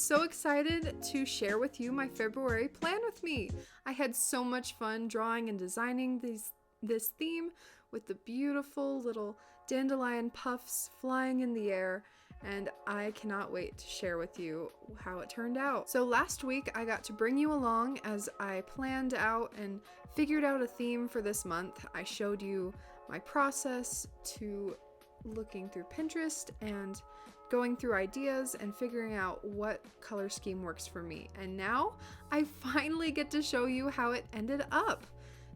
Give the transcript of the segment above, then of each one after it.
so excited to share with you my February plan with me. I had so much fun drawing and designing this theme with the beautiful little dandelion puffs flying in the air, and I cannot wait to share with you how it turned out. So last week I got to bring you along as I planned out and figured out a theme for this month. I showed you my process to looking through Pinterest and going through ideas and figuring out what color scheme works for me. And now I finally get to show you how it ended up.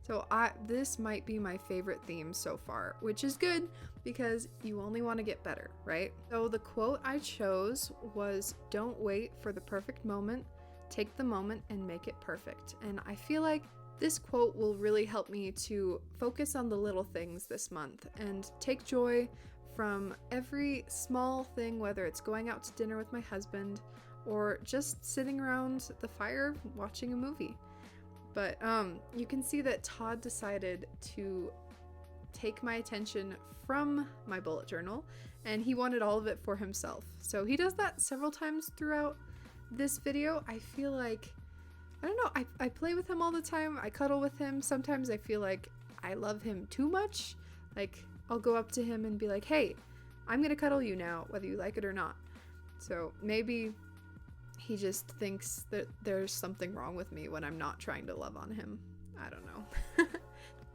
So this might be my favorite theme so far, which is good because you only want to get better, right? So the quote I chose was, "Don't wait for the perfect moment, take the moment and make it perfect." And I feel like this quote will really help me to focus on the little things this month and take joy from every small thing, whether it's going out to dinner with my husband or just sitting around the fire watching a movie. But you can see that Todd decided to take my attention from my bullet journal, and he wanted all of it for himself. So he does that several times throughout this video. I feel like, I don't know, I play with him all the time. I cuddle with him. Sometimes I feel like I love him too much. Like, I'll go up to him and be like, "Hey, I'm gonna cuddle you now, whether you like it or not." So maybe he just thinks that there's something wrong with me when I'm not trying to love on him. I don't know.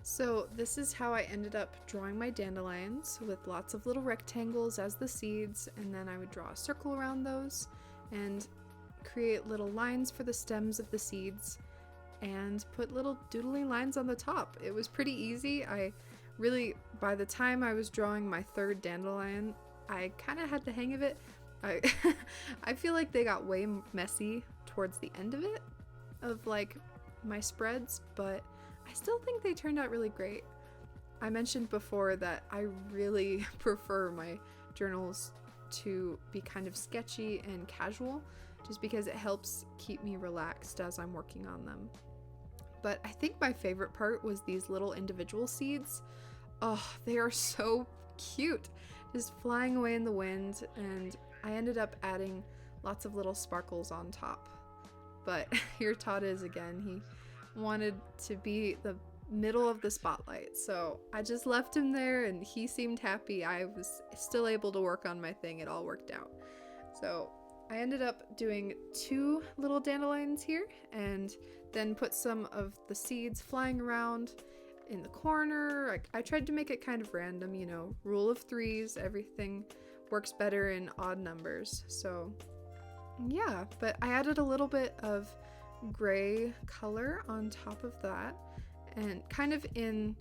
So this is how I ended up drawing my dandelions, with lots of little rectangles as the seeds, and then I would draw a circle around those and create little lines for the stems of the seeds and put little doodling lines on the top. It was pretty easy. By the time I was drawing my third dandelion, I kind of had the hang of it. I feel like they got way messy towards the end of it, of like my spreads, but I still think they turned out really great. I mentioned before that I really prefer my journals to be kind of sketchy and casual, just because it helps keep me relaxed as I'm working on them. But I think my favorite part was these little individual seeds. Oh, they are so cute, just flying away in the wind, and I ended up adding lots of little sparkles on top. But here Todd is again. He wanted to be the middle of the spotlight, so I just left him there and he seemed happy. I was still able to work on my thing. It all worked out. So I ended up doing 2 little dandelions here, and then put some of the seeds flying around in the corner. I tried to make it kind of random, rule of 3s, everything works better in odd numbers. So yeah, but I added a little bit of gray color on top of that, and kind of in,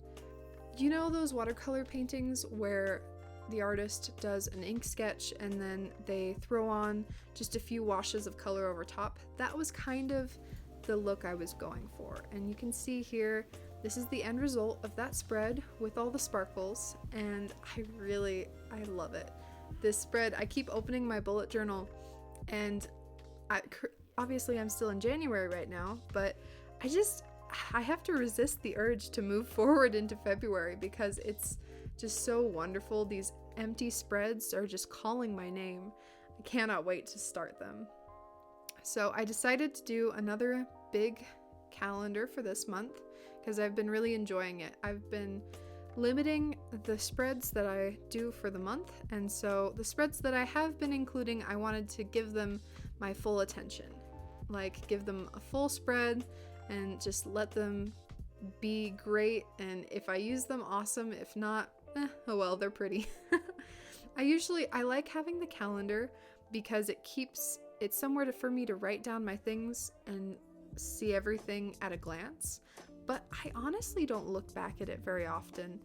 those watercolor paintings where the artist does an ink sketch and then they throw on just a few washes of color over top. That was kind of the look I was going for. And you can see here, this is the end result of that spread with all the sparkles, and I love it. This spread, I keep opening my bullet journal, and obviously I'm still in January right now, but I have to resist the urge to move forward into February because it's just so wonderful. These empty spreads are just calling my name. I cannot wait to start them. So I decided to do another big calendar for this month because I've been really enjoying it. I've been limiting the spreads that I do for the month, and so the spreads that I have been including, I wanted to give them my full attention. Like, give them a full spread and just let them be great, and if I use them, awesome. If not, oh well, they're pretty. I like having the calendar because it's somewhere for me to write down my things and see everything at a glance, but I honestly don't look back at it very often.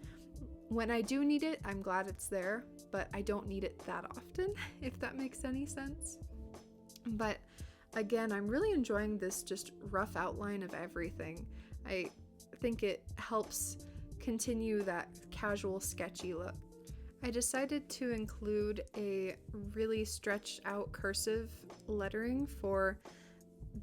When I do need it, I'm glad it's there, but I don't need it that often, if that makes any sense. But again, I'm really enjoying this just rough outline of everything. I think it helps continue that casual, sketchy look. I decided to include a really stretched out cursive lettering for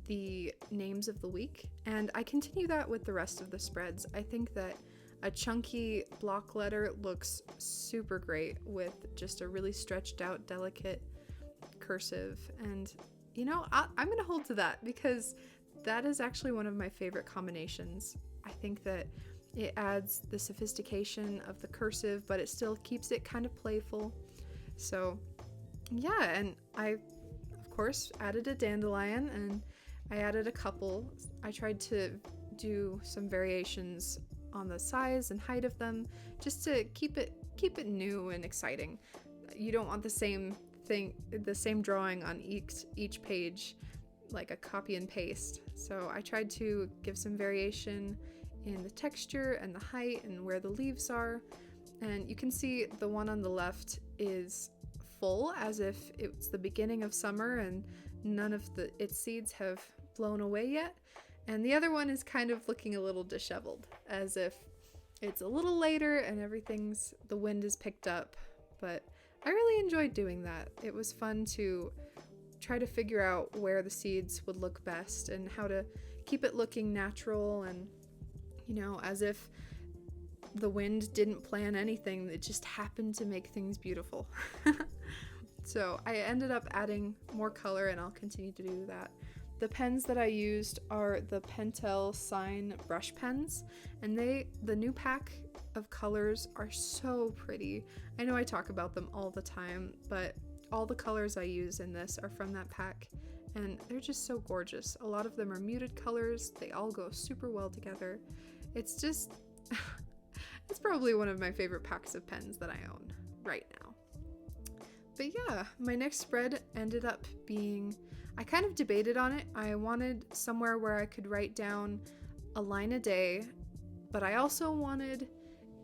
the names of the week, and I continue that with the rest of the spreads. I think that a chunky block letter looks super great with just a really stretched out, delicate cursive, and I'm going to hold to that because that is actually one of my favorite combinations. I think that it adds the sophistication of the cursive, but it still keeps it kind of playful. So yeah, and I, of course, added a dandelion, and I added a couple. I tried to do some variations on the size and height of them just to keep it new and exciting. You don't want the same drawing on each page, like a copy and paste. So I tried to give some variation in the texture and the height and where the leaves are. And you can see the one on the left is full, as if it's the beginning of summer and none of its seeds have blown away yet. And the other one is kind of looking a little disheveled, as if it's a little later and the wind is picked up. But I really enjoyed doing that. It was fun to try to figure out where the seeds would look best and how to keep it looking natural and, as if the wind didn't plan anything, it just happened to make things beautiful. So I ended up adding more color, and I'll continue to do that. The pens that I used are the Pentel Sign brush pens, and the new pack of colors are so pretty. I know I talk about them all the time, but all the colors I use in this are from that pack, and they're just so gorgeous. A lot of them are muted colors. They all go super well together. It's just it's probably one of my favorite packs of pens that I own right now. But yeah, my next spread ended up being, I kind of debated on it. I wanted somewhere where I could write down a line a day, but I also wanted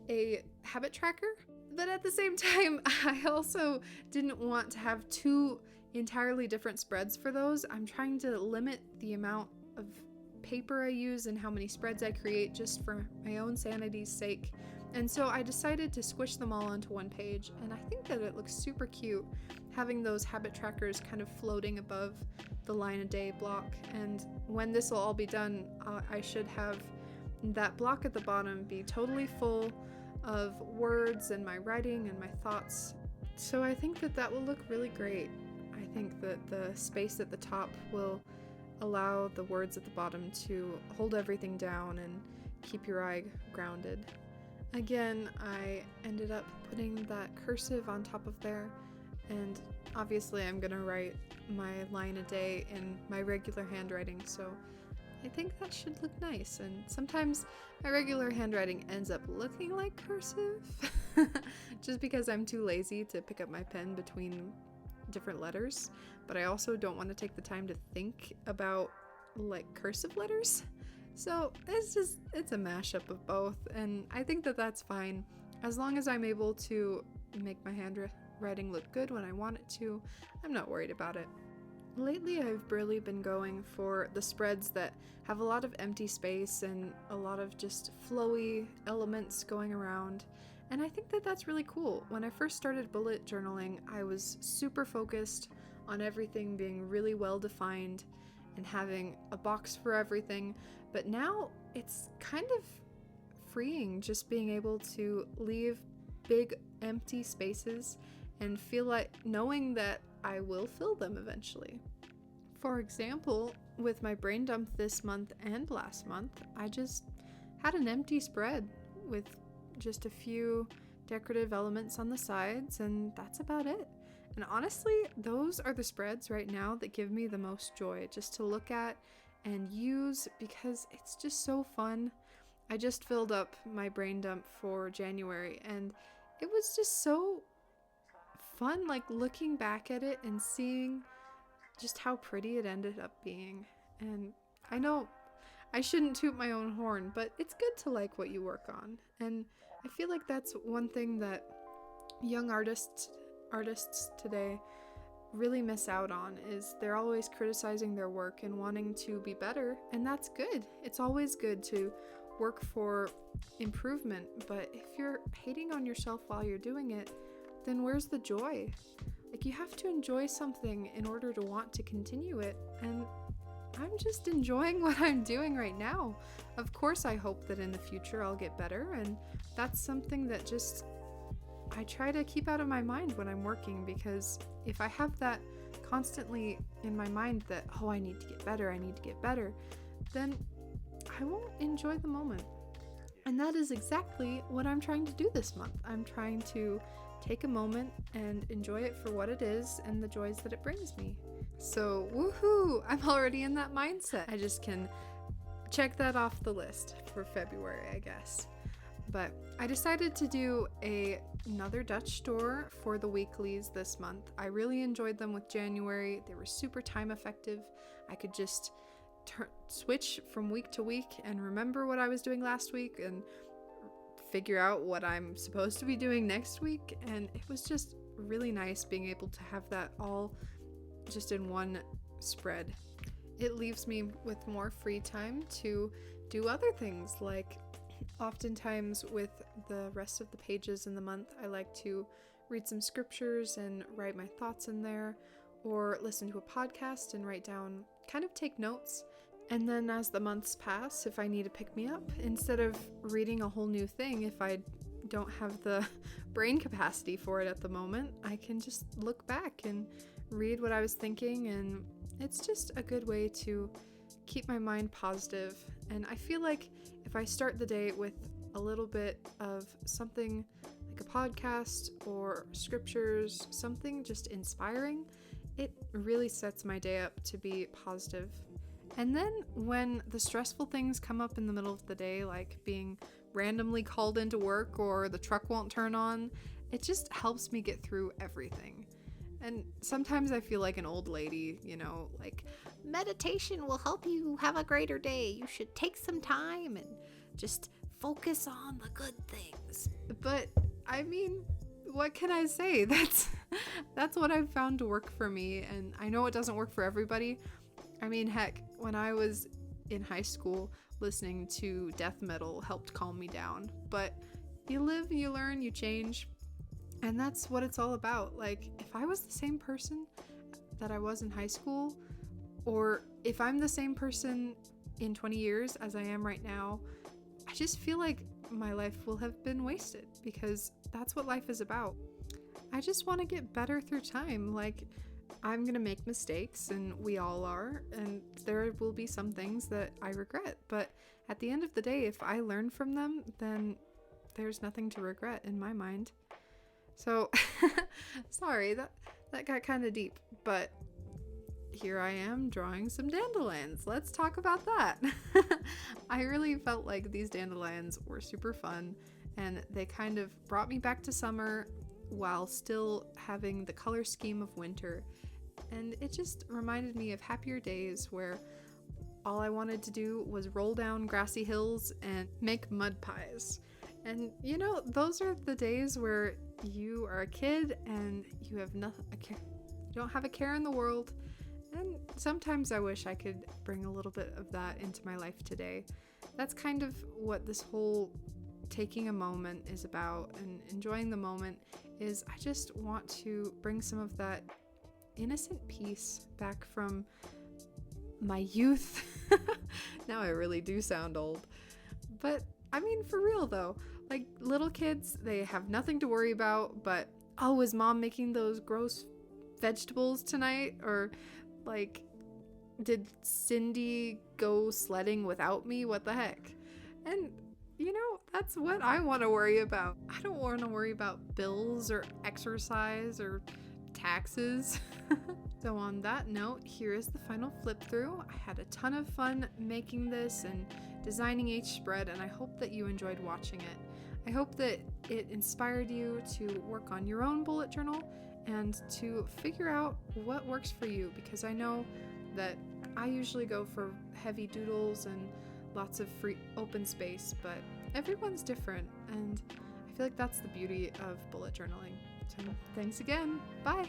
a habit tracker. But at the same time, I also didn't want to have two entirely different spreads for those. I'm trying to limit the amount of paper I use and how many spreads I create just for my own sanity's sake. And so I decided to squish them all onto one page, and I think that it looks super cute having those habit trackers kind of floating above the line a day block. And when this will all be done, I should have that block at the bottom be totally full of words and my writing and my thoughts. So I think that will look really great. I think that the space at the top will allow the words at the bottom to hold everything down and keep your eye grounded. Again, I ended up putting that cursive on top of there, and obviously I'm gonna write my line a day in my regular handwriting, so I think that should look nice. And sometimes my regular handwriting ends up looking like cursive just because I'm too lazy to pick up my pen between different letters, but I also don't want to take the time to think about like cursive letters. So it's a mashup of both, and I think that that's fine. As long as I'm able to make my handwriting look good when I want it to, I'm not worried about it. Lately, I've really been going for the spreads that have a lot of empty space and a lot of just flowy elements going around, and I think that that's really cool. When I first started bullet journaling, I was super focused on everything being really well defined and having a box for everything, but now it's kind of freeing just being able to leave big empty spaces and feel like knowing that I will fill them eventually. For example, with my brain dump this month and last month, I just had an empty spread with just a few decorative elements on the sides, and that's about it. And honestly, those are the spreads right now that give me the most joy just to look at and use, because it's just so fun. I just filled up my brain dump for January, and it was just so fun, like looking back at it and seeing just how pretty it ended up being. And I know I shouldn't toot my own horn, but it's good to like what you work on. And I feel like that's one thing that young artists today really miss out on, is they're always criticizing their work and wanting to be better, and that's good. It's always good to work for improvement, but if you're hating on yourself while you're doing it, then where's the joy? Like, you have to enjoy something in order to want to continue it, and I'm just enjoying what I'm doing right now. Of course, I hope that in the future I'll get better, and that's something that just I try to keep out of my mind when I'm working, because if I have that constantly in my mind that, oh, I need to get better, then I won't enjoy the moment. And that is exactly what I'm trying to do this month. I'm trying to take a moment and enjoy it for what it is and the joys that it brings me. So, woohoo! I'm already in that mindset. I just can check that off the list for February, I guess. But I decided to do another Dutch store for the weeklies this month. I really enjoyed them with January. They were super time effective. I could just switch from week to week and remember what I was doing last week and figure out what I'm supposed to be doing next week. And it was just really nice being able to have that all just in one spread. It leaves me with more free time to do other things, like oftentimes with the rest of the pages in the month, I like to read some scriptures and write my thoughts in there, or listen to a podcast and write down, kind of take notes. And then as the months pass, if I need to pick me up, instead of reading a whole new thing, if I don't have the brain capacity for it at the moment, I can just look back and read what I was thinking, and it's just a good way to keep my mind positive. And I feel like if I start the day with a little bit of something like a podcast or scriptures, something just inspiring, it really sets my day up to be positive. And then when the stressful things come up in the middle of the day, like being randomly called into work or the truck won't turn on, it just helps me get through everything. And sometimes I feel like an old lady, like, meditation will help you have a greater day. You should take some time and just focus on the good things. But I mean, what can I say? That's what I've found to work for me, and I know it doesn't work for everybody. I mean, heck, when I was in high school, listening to death metal helped calm me down. But you live, you learn, you change. And that's what it's all about. Like, if I was the same person that I was in high school, or if I'm the same person in 20 years as I am right now, I just feel like my life will have been wasted, because that's what life is about. I just want to get better through time. Like, I'm going to make mistakes, and we all are, and there will be some things that I regret. But at the end of the day, if I learn from them, then there's nothing to regret in my mind. So, sorry, that got kind of deep, but here I am drawing some dandelions. Let's talk about that. I really felt like these dandelions were super fun, and they kind of brought me back to summer while still having the color scheme of winter. And it just reminded me of happier days where all I wanted to do was roll down grassy hills and make mud pies. And those are the days where you are a kid and you have you don't have a care in the world. And sometimes I wish I could bring a little bit of that into my life today. That's kind of what this whole taking a moment is about, and enjoying the moment is, I just want to bring some of that innocent peace back from my youth. Now I really do sound old. But I mean, for real though, like, little kids, they have nothing to worry about but, oh, is mom making those gross vegetables tonight? Or like, did Cindy go sledding without me? What the heck? And that's what I want to worry about. I don't want to worry about bills or exercise or taxes. So on that note, here is the final flip through. I had a ton of fun making this and designing each spread, and I hope that you enjoyed watching it. I hope that it inspired you to work on your own bullet journal and to figure out what works for you, because I know that I usually go for heavy doodles and lots of free open space, but everyone's different, and I feel like that's the beauty of bullet journaling. So thanks again. Bye!